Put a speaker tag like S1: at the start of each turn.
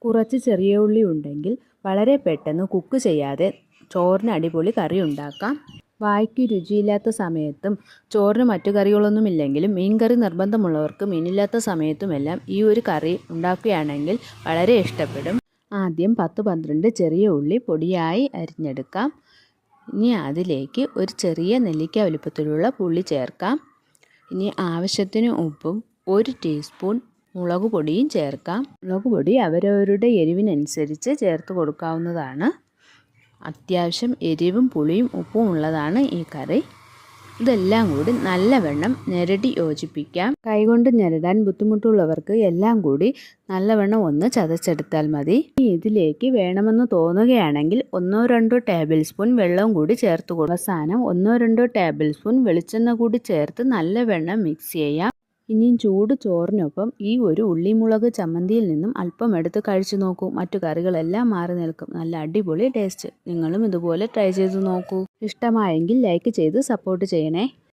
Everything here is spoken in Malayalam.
S1: കുറച്ച് ചെറിയ ഉള്ളി ഉണ്ടെങ്കിൽ വളരെ പെട്ടെന്ന് കുക്ക് ചെയ്യാതെ ചോറിന് അടിപൊളി കറി ഉണ്ടാക്കാം. വായ്ക്ക് രുചിയില്ലാത്ത സമയത്തും ചോറിന് മറ്റു കറികളൊന്നുമില്ലെങ്കിലും മീൻ കറി നിർബന്ധമുള്ളവർക്ക് മീനില്ലാത്ത സമയത്തുമെല്ലാം ഈ ഒരു കറി ഉണ്ടാക്കുകയാണെങ്കിൽ വളരെ ഇഷ്ടപ്പെടും. ആദ്യം 10-12 ചെറിയ ഉള്ളി പൊടിയായി അരിഞ്ഞെടുക്കാം. ഇനി അതിലേക്ക് ഒരു ചെറിയ നെല്ലിക്ക വലുപ്പത്തിലുള്ള പുളി ചേർക്കാം. ഇനി ആവശ്യത്തിന് ഉപ്പും 1 ടീസ്പൂൺ മുളക് പൊടിയും ചേർക്കാം. മുളക് പൊടി അവരവരുടെ എരിവിനനുസരിച്ച് ചേർത്ത് കൊടുക്കാവുന്നതാണ്. അത്യാവശ്യം എരിവും പുളിയും ഉപ്പും ഉള്ളതാണ് ഈ കറി. ഇതെല്ലാം കൂടി നല്ലവണ്ണം ഞെരടി യോജിപ്പിക്കാം. കൈകൊണ്ട് ഞെരടാൻ ബുദ്ധിമുട്ടുള്ളവർക്ക് എല്ലാം കൂടി നല്ലവണ്ണം ഒന്ന് ചതച്ചെടുത്താൽ മതി. ഇതിലേക്ക് വേണമെന്ന് തോന്നുകയാണെങ്കിൽ 1-2 ടേബിൾ സ്പൂൺ വെള്ളം കൂടി ചേർത്ത് കൊടുക്കും. അവസാനം 1-2 ടേബിൾ സ്പൂൺ വെളിച്ചെണ്ണ കൂടി ചേർത്ത് നല്ലവണ്ണം മിക്സ് ചെയ്യാം. ഇനിയും ചൂട് ചോറിനൊപ്പം ഈ ഒരു ഉള്ളിമുളക് ചമ്മന്തിയിൽ നിന്നും അല്പം എടുത്ത് കഴിച്ചു നോക്കൂ. മറ്റു കറികളെല്ലാം മാറി നിൽക്കും. നല്ല അടിപൊളി ടേസ്റ്റ്. നിങ്ങളും ഇതുപോലെ ട്രൈ ചെയ്ത് നോക്കൂ. ഇഷ്ടമായെങ്കിൽ ലൈക്ക് ചെയ്ത് സപ്പോർട്ട് ചെയ്യണേ.